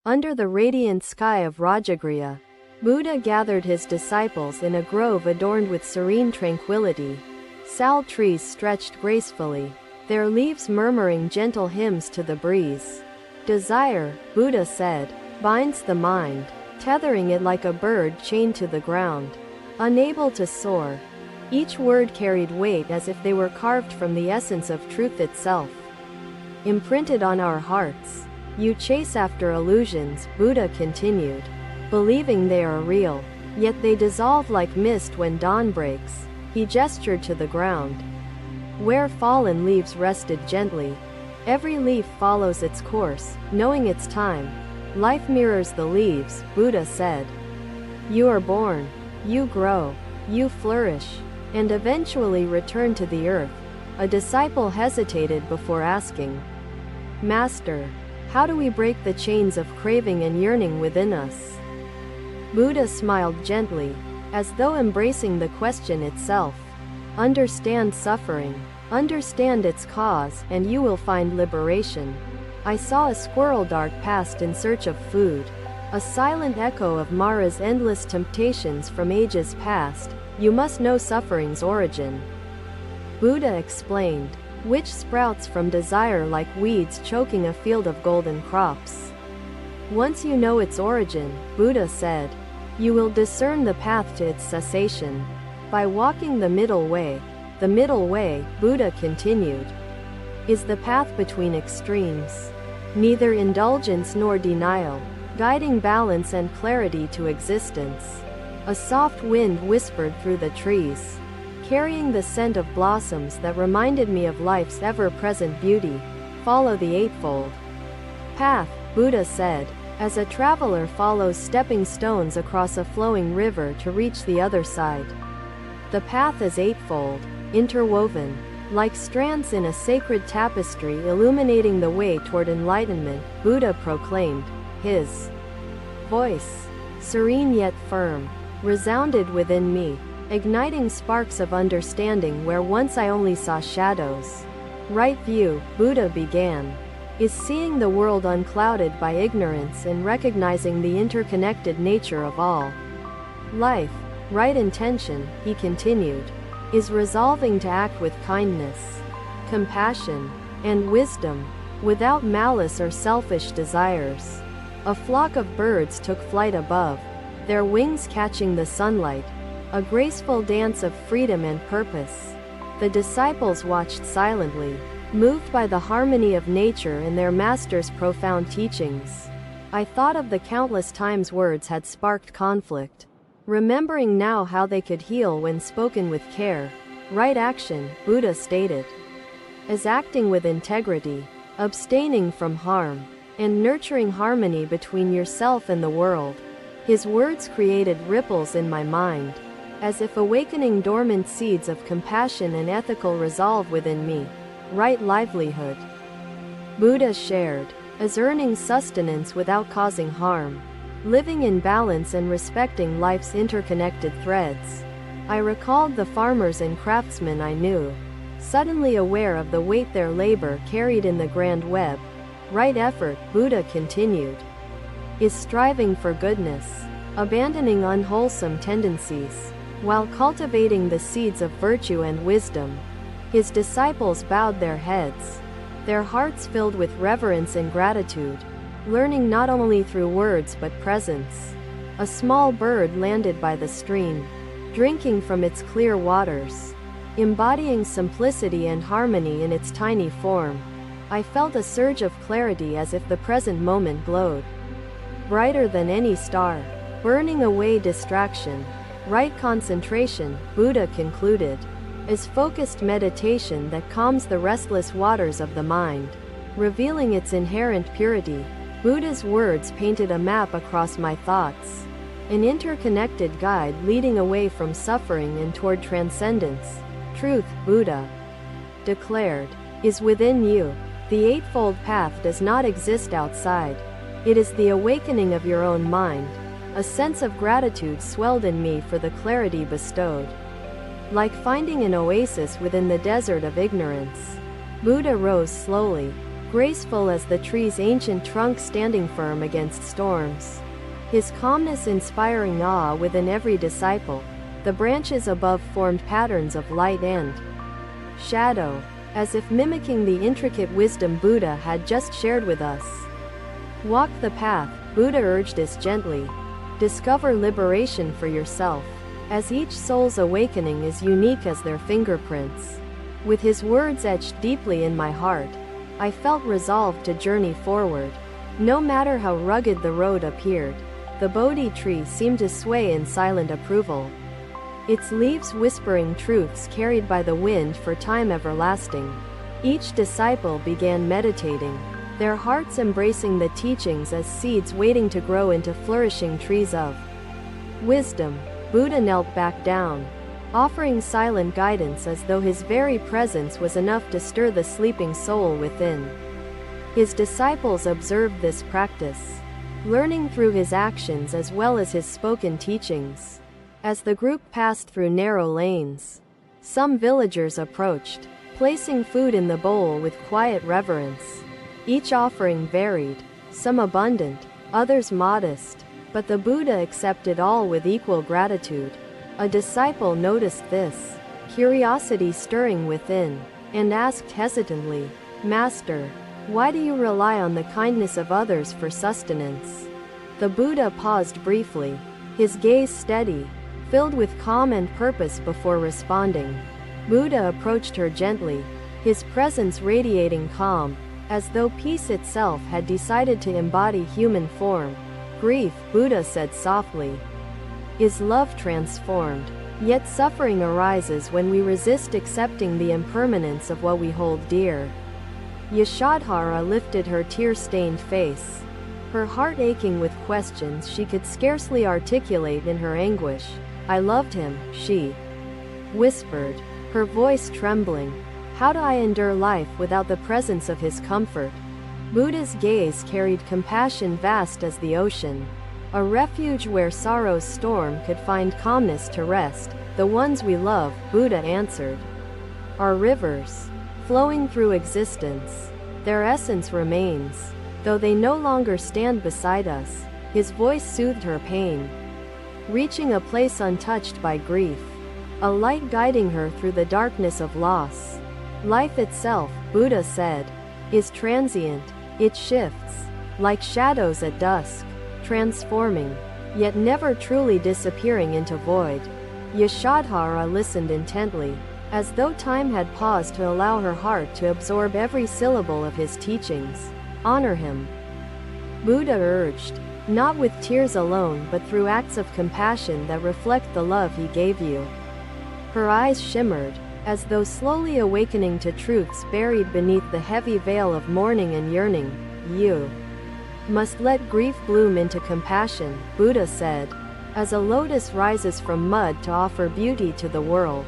Under the radiant sky of Rajgir, Buddha gathered his disciples in a grove adorned with serene tranquility. Sal trees stretched gracefully, their leaves murmuring gentle hymns to the breeze. Desire, Buddha said, binds the mind, tethering it like a bird chained to the ground, unable to soar. Each word carried weight as if they were carved from the essence of truth itself. Imprinted on our hearts, you chase after illusions, Buddha continued, believing they are real, yet they dissolve like mist when dawn breaks. He gestured to the ground, where fallen leaves rested gently. Every leaf follows its course, knowing its time. Life mirrors the leaves, Buddha said. You are born, you grow, you flourish, and eventually return to the earth. A disciple hesitated before asking, Master, how do we break the chains of craving and yearning within us? Buddha smiled gently, as though embracing the question itself. Understand suffering, understand its cause, and you will find liberation. I saw a squirrel dart past in search of food, a silent echo of Mara's endless temptations from ages past. You must know suffering's origin. Buddha explained, which sprouts from desire like weeds choking a field of golden crops. Once you know its origin, Buddha said, you will discern the path to its cessation. By walking the middle way, Buddha continued, is the path between extremes. Neither indulgence nor denial, guiding balance and clarity to existence. A soft wind whispered through the trees, carrying the scent of blossoms that reminded me of life's ever-present beauty. Follow the Eightfold path, Buddha said, as a traveler follows stepping stones across a flowing river to reach the other side. The path is eightfold, interwoven, like strands in a sacred tapestry illuminating the way toward enlightenment, Buddha proclaimed. His voice, serene yet firm, resounded within me, igniting sparks of understanding where once I only saw shadows. Right view, Buddha began, is seeing the world unclouded by ignorance and recognizing the interconnected nature of all life. Right intention, he continued, is resolving to act with kindness, compassion, and wisdom, without malice or selfish desires. A flock of birds took flight above, their wings catching the sunlight, a graceful dance of freedom and purpose. The disciples watched silently, moved by the harmony of nature and their master's profound teachings. I thought of the countless times words had sparked conflict, remembering now how they could heal when spoken with care. Right action, Buddha stated, is acting with integrity, abstaining from harm, and nurturing harmony between yourself and the world. His words created ripples in my mind, as if awakening dormant seeds of compassion and ethical resolve within me. Right livelihood, Buddha shared, is earning sustenance without causing harm, living in balance and respecting life's interconnected threads. I recalled the farmers and craftsmen I knew, suddenly aware of the weight their labor carried in the grand web. Right effort, Buddha continued, is striving for goodness, abandoning unwholesome tendencies, while cultivating the seeds of virtue and wisdom. His disciples bowed their heads, their hearts filled with reverence and gratitude, learning not only through words but presence. A small bird landed by the stream, drinking from its clear waters, embodying simplicity and harmony in its tiny form. I felt a surge of clarity as if the present moment glowed brighter than any star, burning away distraction. Right concentration, Buddha concluded, is focused meditation that calms the restless waters of the mind, revealing its inherent purity. Buddha's words painted a map across my thoughts, an interconnected guide leading away from suffering and toward transcendence. Truth, Buddha declared, is within you. The Eightfold Path does not exist outside. It is the awakening of your own mind. A sense of gratitude swelled in me for the clarity bestowed. Like finding an oasis within the desert of ignorance. Buddha rose slowly, graceful as the tree's ancient trunk standing firm against storms. His calmness inspiring awe within every disciple. The branches above formed patterns of light and shadow, as if mimicking the intricate wisdom Buddha had just shared with us. Walk the path, Buddha urged us gently. Discover liberation for yourself, as each soul's awakening is unique as their fingerprints. With his words etched deeply in my heart, I felt resolved to journey forward. No matter how rugged the road appeared, the Bodhi tree seemed to sway in silent approval, its leaves whispering truths carried by the wind for time everlasting. Each disciple began meditating, their hearts embracing the teachings as seeds waiting to grow into flourishing trees of wisdom. Buddha knelt back down, offering silent guidance as though his very presence was enough to stir the sleeping soul within. His disciples observed this practice, learning through his actions as well as his spoken teachings. As the group passed through narrow lanes, some villagers approached, placing food in the bowl with quiet reverence. Each offering varied, some abundant, others modest, but the Buddha accepted all with equal gratitude. A disciple noticed this, curiosity stirring within, and asked hesitantly, "Master, why do you rely on the kindness of others for sustenance?" The Buddha paused briefly, his gaze steady, filled with calm and purpose before responding. Buddha approached her gently, his presence radiating calm, as though peace itself had decided to embody human form. "Grief," Buddha said softly, "is love transformed. Yet suffering arises when we resist accepting the impermanence of what we hold dear." Yashodhara lifted her tear-stained face, her heart aching with questions she could scarcely articulate in her anguish. "I loved him," she whispered, her voice trembling. "How do I endure life without the presence of his comfort?" Buddha's gaze carried compassion vast as the ocean, a refuge where sorrow's storm could find calmness to rest. "The ones we love," Buddha answered, "are rivers, flowing through existence. Their essence remains, though they no longer stand beside us." His voice soothed her pain, reaching a place untouched by grief, a light guiding her through the darkness of loss. "Life itself," Buddha said, "is transient. It shifts, like shadows at dusk, transforming, yet never truly disappearing into void." Yashodhara listened intently, as though time had paused to allow her heart to absorb every syllable of his teachings. "Honor him," Buddha urged, "not with tears alone but through acts of compassion that reflect the love he gave you." Her eyes shimmered, as though slowly awakening to truths buried beneath the heavy veil of mourning and yearning. "You must let grief bloom into compassion," Buddha said, "as a lotus rises from mud to offer beauty to the world."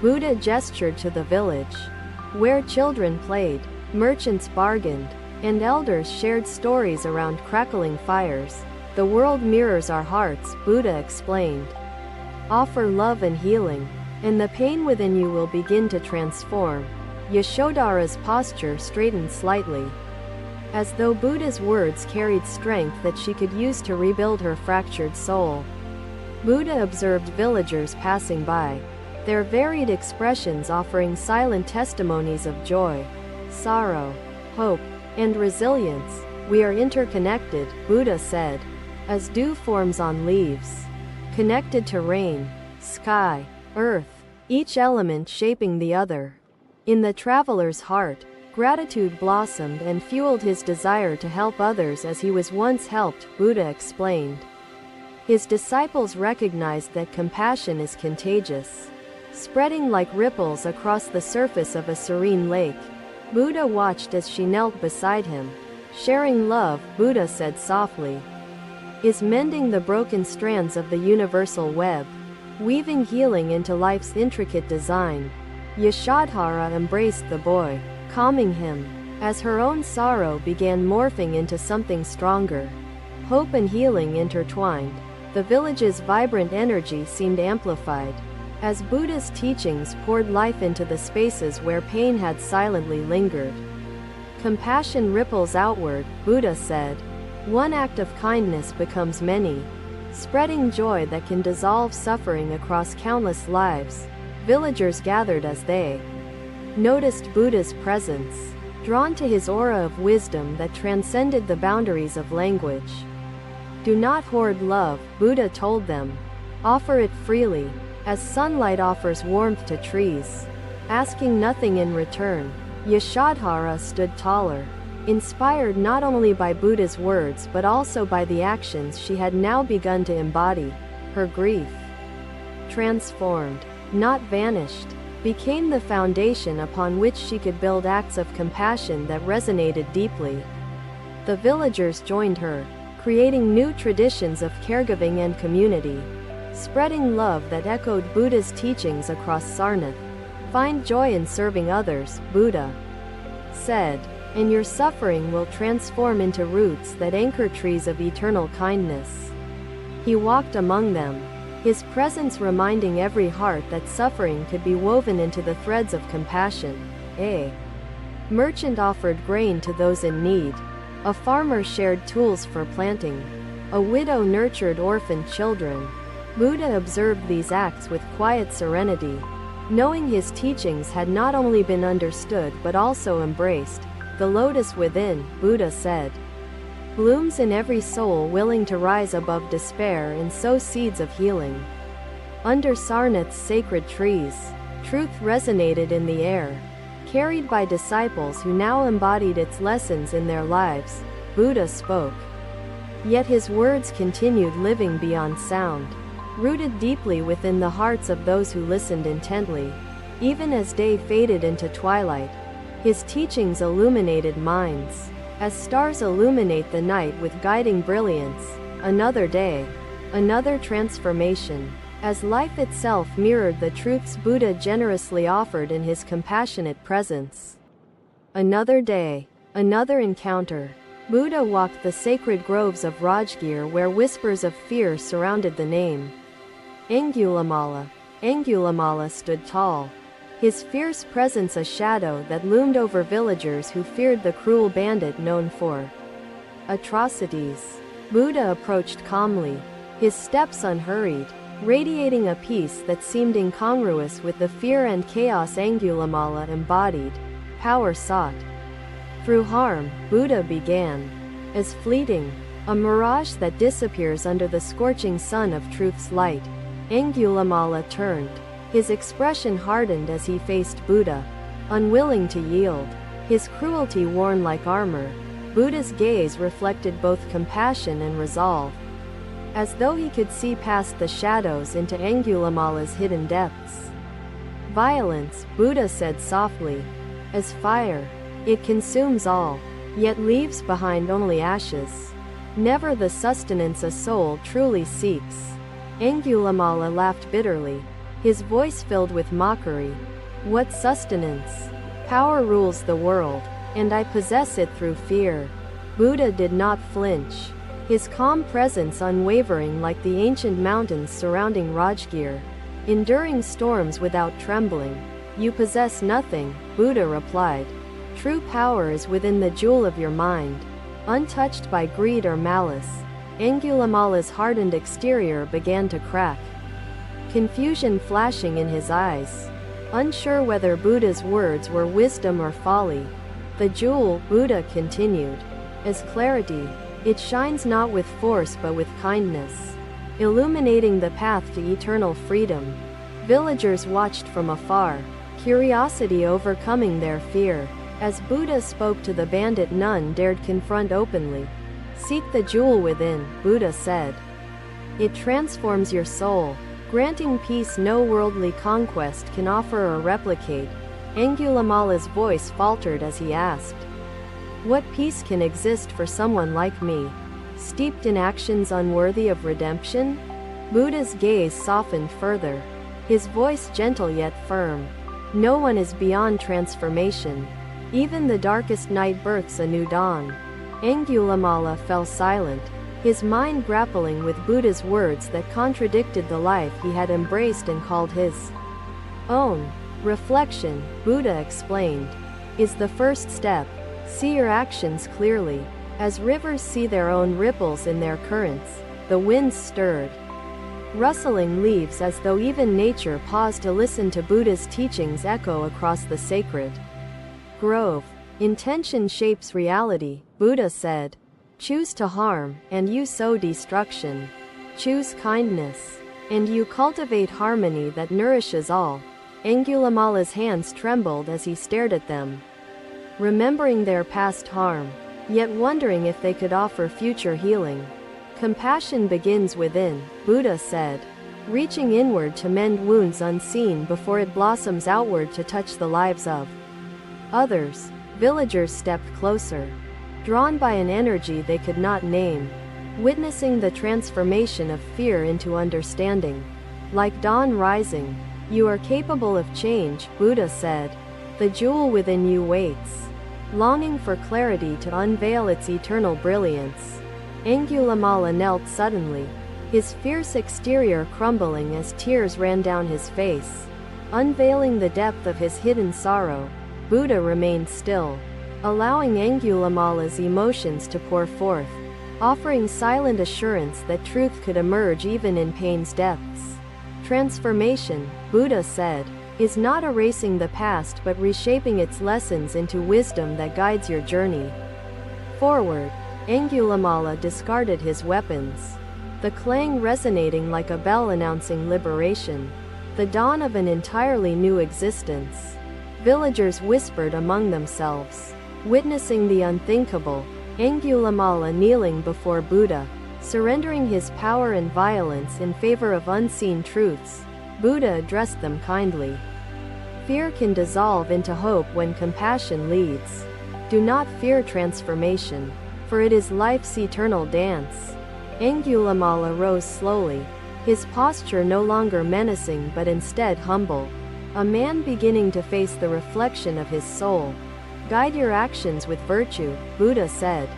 Buddha gestured to the village, where children played, merchants bargained, and elders shared stories around crackling fires. "The world mirrors our hearts," Buddha explained. "Offer love and healing, and the pain within you will begin to transform." Yashodhara's posture straightened slightly, as though Buddha's words carried strength that she could use to rebuild her fractured soul. Buddha observed villagers passing by, their varied expressions offering silent testimonies of joy, sorrow, hope, and resilience. "We are interconnected," Buddha said, "as dew forms on leaves, connected to rain, sky, earth, each element shaping the other." In the traveler's heart, gratitude blossomed and fueled his desire to help others as he was once helped, Buddha explained. His disciples recognized that compassion is contagious, spreading like ripples across the surface of a serene lake. Buddha watched as she knelt beside him. "Sharing love," Buddha said softly, "is mending the broken strands of the universal web, weaving healing into life's intricate design." Yashodhara embraced the boy, calming him, as her own sorrow began morphing into something stronger. Hope and healing intertwined. The village's vibrant energy seemed amplified, as Buddha's teachings poured life into the spaces where pain had silently lingered. Compassion ripples outward, Buddha said. One act of kindness becomes many, spreading joy that can dissolve suffering across countless lives. Villagers gathered as they noticed Buddha's presence, drawn to his aura of wisdom that transcended the boundaries of language. Do not hoard love, Buddha told them. Offer it freely, as sunlight offers warmth to trees. Asking nothing in return, Yashodhara stood taller, inspired not only by Buddha's words but also by the actions she had now begun to embody. Her grief, transformed, not vanished, became the foundation upon which she could build acts of compassion that resonated deeply. The villagers joined her, creating new traditions of caregiving and community, spreading love that echoed Buddha's teachings across Sarnath. Find joy in serving others, Buddha said, and your suffering will transform into roots that anchor trees of eternal kindness. He walked among them, his presence reminding every heart that suffering could be woven into the threads of compassion. A merchant offered grain to those in need. A farmer shared tools for planting. A widow nurtured orphan children. Buddha observed these acts with quiet serenity, knowing his teachings had not only been understood but also embraced. The lotus within, Buddha said, blooms in every soul willing to rise above despair and sow seeds of healing. Under Sarnath's sacred trees, truth resonated in the air, carried by disciples who now embodied its lessons in their lives. Buddha spoke. Yet his words continued living beyond sound, rooted deeply within the hearts of those who listened intently. Even as day faded into twilight, his teachings illuminated minds, as stars illuminate the night with guiding brilliance. Another day, another transformation, as life itself mirrored the truths Buddha generously offered in his compassionate presence. Another day, another encounter. Buddha walked the sacred groves of Rajgir where whispers of fear surrounded the name. Angulimala. Angulimala stood tall, his fierce presence a shadow that loomed over villagers who feared the cruel bandit known for atrocities. Buddha approached calmly, his steps unhurried, radiating a peace that seemed incongruous with the fear and chaos Angulimala embodied. Power sought through harm, Buddha began, as fleeting, a mirage that disappears under the scorching sun of truth's light. Angulimala turned, his expression hardened as he faced Buddha, unwilling to yield, his cruelty worn like armor. Buddha's gaze reflected both compassion and resolve, as though he could see past the shadows into Angulimala's hidden depths. Violence, Buddha said softly, as fire. It consumes all, yet leaves behind only ashes. Never the sustenance a soul truly seeks. Angulimala laughed bitterly, his voice filled with mockery. What sustenance? Power rules the world, and I possess it through fear. Buddha did not flinch, his calm presence unwavering like the ancient mountains surrounding Rajgir, enduring storms without trembling. You possess nothing, Buddha replied. True power is within the jewel of your mind, untouched by greed or malice. Angulimala's hardened exterior began to crack, confusion flashing in his eyes, unsure whether Buddha's words were wisdom or folly. The jewel, Buddha continued, is clarity. It shines not with force but with kindness, illuminating the path to eternal freedom. Villagers watched from afar, curiosity overcoming their fear. As Buddha spoke to the bandit, none dared confront openly. Seek the jewel within, Buddha said. It transforms your soul, granting peace no worldly conquest can offer or replicate. Angulimala's voice faltered as he asked, what peace can exist for someone like me, steeped in actions unworthy of redemption? Buddha's gaze softened further, his voice gentle yet firm. No one is beyond transformation. Even the darkest night births a new dawn. Angulimala fell silent, his mind grappling with Buddha's words that contradicted the life he had embraced and called his own. Reflection, Buddha explained, is the first step. See your actions clearly. As rivers see their own ripples in their currents, the winds stirred, rustling leaves as though even nature paused to listen to Buddha's teachings echo across the sacred grove. Intention shapes reality, Buddha said. Choose to harm, and you sow destruction. Choose kindness, and you cultivate harmony that nourishes all. Angulimala's hands trembled as he stared at them, remembering their past harm, yet wondering if they could offer future healing. Compassion begins within, Buddha said, reaching inward to mend wounds unseen before it blossoms outward to touch the lives of others. Villagers stepped closer, drawn by an energy they could not name, witnessing the transformation of fear into understanding. Like dawn rising, you are capable of change, Buddha said. The jewel within you waits, longing for clarity to unveil its eternal brilliance. Angulimala knelt suddenly, his fierce exterior crumbling as tears ran down his face. Unveiling the depth of his hidden sorrow, Buddha remained still, allowing Angulimala's emotions to pour forth, offering silent assurance that truth could emerge even in pain's depths. Transformation, Buddha said, is not erasing the past but reshaping its lessons into wisdom that guides your journey forward. Angulimala discarded his weapons, the clang resonating like a bell announcing liberation, the dawn of an entirely new existence. Villagers whispered among themselves, witnessing the unthinkable. Angulimala kneeling before Buddha, surrendering his power and violence in favor of unseen truths. Buddha addressed them kindly. Fear can dissolve into hope when compassion leads. Do not fear transformation, for it is life's eternal dance. Angulimala rose slowly, his posture no longer menacing but instead humble. A man beginning to face the reflection of his soul. Guide your actions with virtue, Buddha said.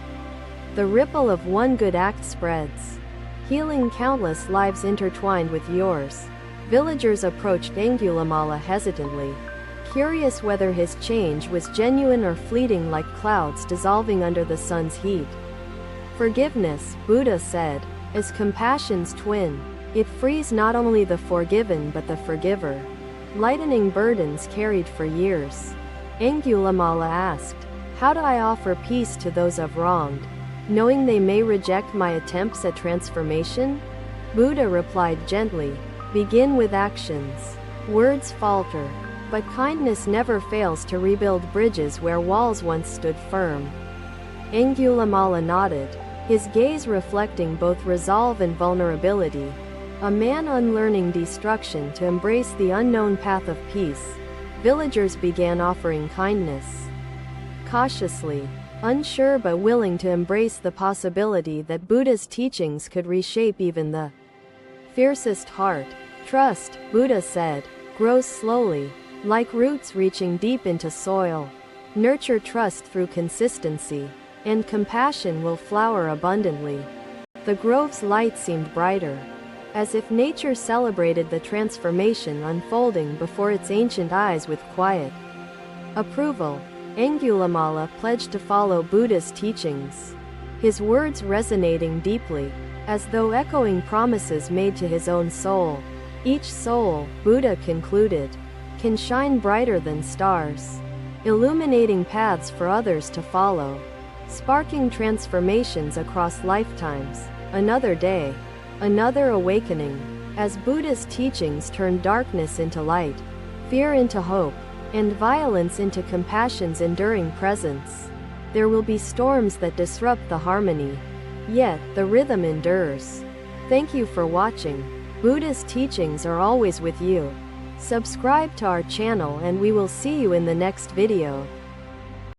The ripple of one good act spreads, healing countless lives intertwined with yours. Villagers approached Angulimala hesitantly, curious whether his change was genuine or fleeting like clouds dissolving under the sun's heat. Forgiveness, Buddha said, is compassion's twin. It frees not only the forgiven but the forgiver, lightening burdens carried for years. Angulimala asked, how do I offer peace to those I've wronged, knowing they may reject my attempts at transformation? Buddha replied gently, begin with actions. Words falter, but kindness never fails to rebuild bridges where walls once stood firm. Angulimala nodded, his gaze reflecting both resolve and vulnerability. A man unlearning destruction to embrace the unknown path of peace. Villagers began offering kindness, cautiously, unsure but willing to embrace the possibility that Buddha's teachings could reshape even the fiercest heart. Trust, Buddha said, grows slowly, like roots reaching deep into soil. Nurture trust through consistency, and compassion will flower abundantly. The grove's light seemed brighter, as if nature celebrated the transformation unfolding before its ancient eyes with quiet approval. Angulimala pledged to follow Buddha's teachings, his words resonating deeply, as though echoing promises made to his own soul. Each soul, Buddha concluded, can shine brighter than stars, illuminating paths for others to follow, sparking transformations across lifetimes. Another day, another awakening, as Buddha's teachings turned darkness into light, fear into hope, and violence into compassion's enduring presence. There will be storms that disrupt the harmony, yet the rhythm endures. Thank you for watching. Buddha's teachings are always with you. Subscribe to our channel and we will see you in the next video.